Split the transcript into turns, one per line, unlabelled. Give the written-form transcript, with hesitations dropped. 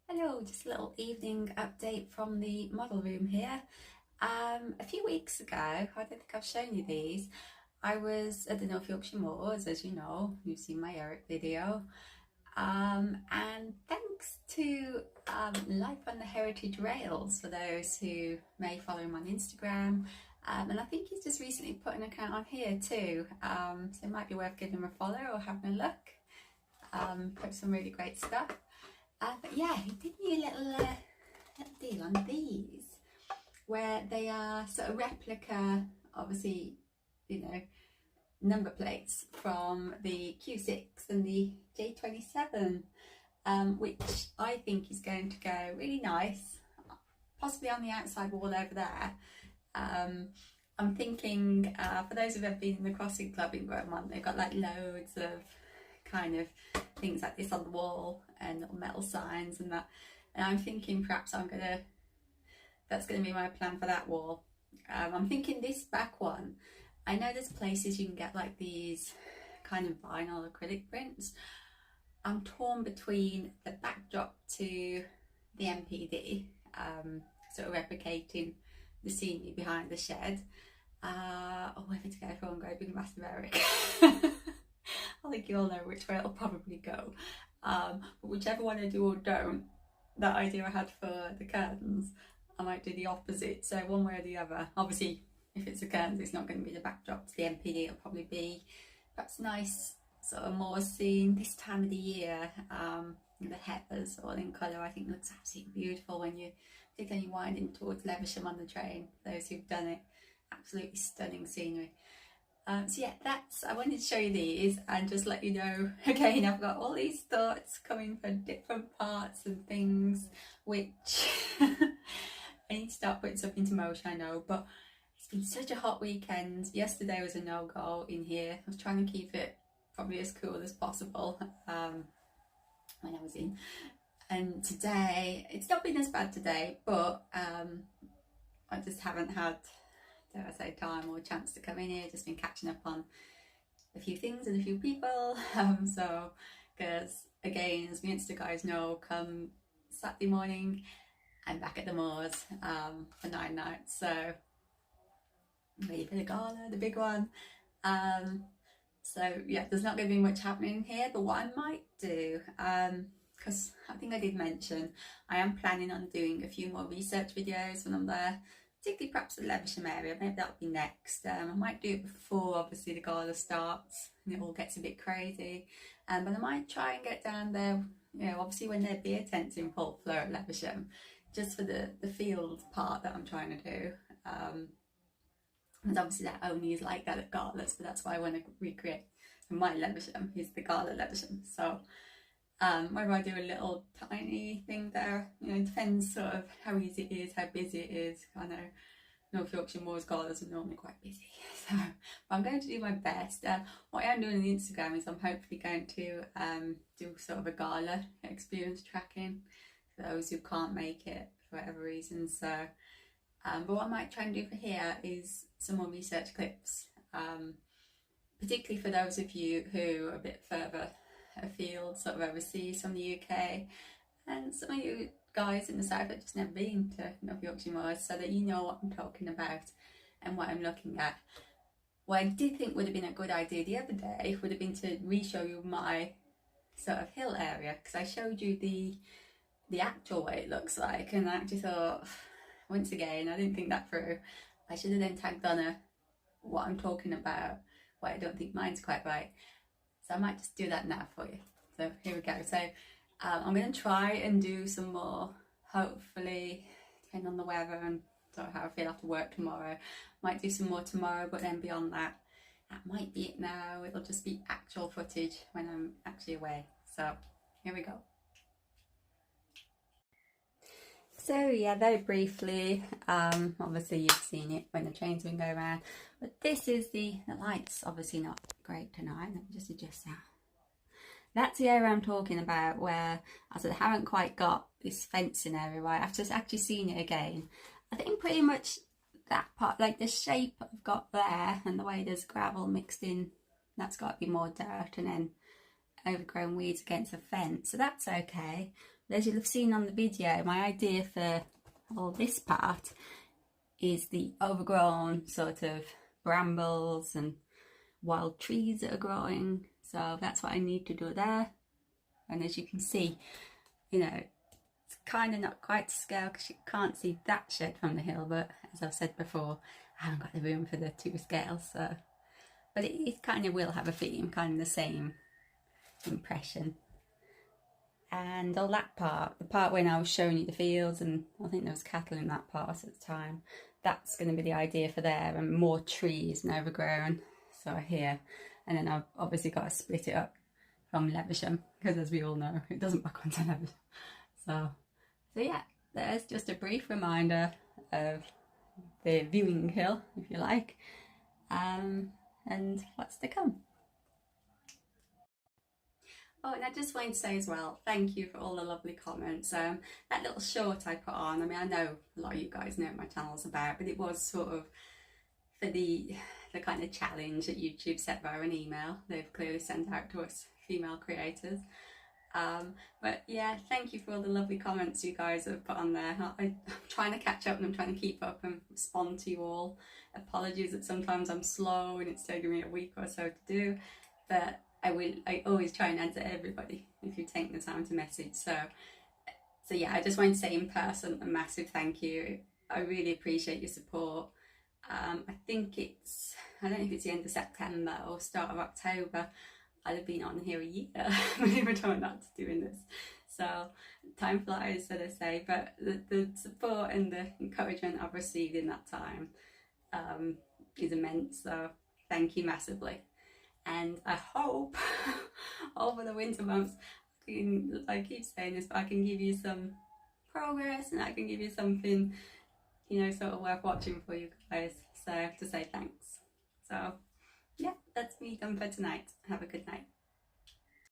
Hello, just a little evening update from the model room here. A few weeks ago, I don't think I've shown you these, I was at the North Yorkshire Moors, as you know, you've seen my Eric video. And thanks to Life on the Heritage Rails, for those who may follow him on Instagram. And I think he's just recently put an account on here too, so it might be worth giving him a follow or having a look. Put some really great stuff. But yeah, he did me a little deal on these, where they are sort of replica, obviously, you know, number plates from the Q6 and the J27, which I think is going to go really nice, possibly on the outside wall over there. I'm thinking, for those who've ever been in the crossing club in Vermont, they've got like loads of kind of things like this on the wall and little metal signs and that, and I'm thinking perhaps that's gonna be my plan for that wall. I'm thinking this back one, I know there's places you can get like these kind of vinyl acrylic prints. I'm torn between the backdrop to the MPD, sort of replicating the scenery behind the shed, or whether to go for one great big massive Eric. I think you all know which way it'll probably go, but whichever one I do or don't, that idea I had for the curtains, I might do the opposite, so one way or the other. Obviously if it's the curtains, it's not going to be the backdrop to the MPD, it'll probably be perhaps nice sort of more scene this time of the year. The heathers all in colour, I think looks absolutely beautiful when you, particularly winding towards Levisham on the train, those who've done it, absolutely stunning scenery. So yeah, I wanted to show you these and just let you know, again, I've got all these thoughts coming from different parts and things, which I need to start putting something into motion, I know, but it's been such a hot weekend. Yesterday was a no-go in here. I was trying to keep it probably as cool as possible when I was in. And today, it's not been as bad today, but I just haven't had, dare I say, time or chance to come in here. Just been catching up on a few things and a few people. So, because again, as the Insta guys know, come Saturday morning, I'm back at the Moors for 9 nights. So, ready for the gala, the big one. So yeah, there's not going to be much happening here, but what I might do, because I think I did mention, I am planning on doing a few more research videos when I'm there, particularly perhaps the Levisham area. Maybe that'll be next. I might do it before obviously the gala starts and it all gets a bit crazy, but I might try and get down there, you know, obviously when there are beer tents in full flow at Levisham, just for the field part that I'm trying to do. And obviously that only is like that at galas, but that's why I want to recreate my Levisham, is the gala Levisham. So whether I do a little tiny thing there, you know, it depends sort of how easy it is, how busy it is. I know North Yorkshire Moors galas are normally quite busy, so but I'm going to do my best. What I am doing on Instagram is I'm hopefully going to do sort of a gala experience tracking for those who can't make it for whatever reason. So but what I might try and do for here is some more research clips, particularly for those of you who are a bit further afield, sort of overseas from the UK, and some of you guys in the south that just never been to North Yorkshire Moors, so that you know what I'm talking about and what I'm looking at. What I did think would have been a good idea the other day would have been to re-show you my sort of hill area, because I showed you the actual way it looks like, and I actually thought, once again, I didn't think that through. I should have then tagged on what I'm talking about, why I don't think mine's quite right. So I might just do that now for you. So here we go. So I'm going to try and do some more, hopefully, depending on the weather and sort of how I feel after work tomorrow. Might do some more tomorrow, but then beyond that, that might be it now. It'll just be actual footage when I'm actually away. So here we go. So yeah, very briefly, obviously you've seen it when the train's been going around, but this is the light's obviously not great tonight. Let me just adjust that. That's the area I'm talking about, where I said I haven't quite got this fencing area right. I've just actually seen it again. I think pretty much that part, like the shape I've got there and the way there's gravel mixed in, that's got to be more dirt, and then overgrown weeds against a fence, so that's okay. As you'll have seen on the video, my idea for all this part is the overgrown sort of brambles and wild trees that are growing. So that's what I need to do there. And as you can see, you know, it's kind of not quite to scale because you can't see that shed from the hill, but as I've said before, I haven't got the room for the 2 scales, so. But it kind of will have a theme, kind of the same impression. And all that part, the part when I was showing you the fields, and I think there was cattle in that part at the time, that's going to be the idea for there, and more trees and overgrown, so here. And then I've obviously got to split it up from Levisham, because as we all know, it doesn't back onto Levisham. So yeah, there's just a brief reminder of the viewing hill, if you like, and what's to come. Oh, and I just wanted to say as well, thank you for all the lovely comments. That little short I put on, I mean, I know a lot of you guys know what my channel's about, but it was sort of for the kind of challenge that YouTube set via an email they've clearly sent out to us female creators. But yeah, thank you for all the lovely comments you guys have put on there. I'm trying to catch up and I'm trying to keep up and respond to you all. Apologies that sometimes I'm slow and it's taken me a week or so to do, but I always try and answer everybody if you take the time to message. So yeah, I just want to say in person a massive thank you. I really appreciate your support. I think I don't know if it's the end of September or start of October. I'd have been on here a year, believe it or not, doing this. So time flies, so they say, but the support and the encouragement I've received in that time is immense. So thank you massively. And I hope over the winter months, I keep saying this, but I can give you some progress and I can give you something, you know, sort of worth watching for you guys. So to say thanks. So yeah, that's me done for tonight. Have a good night.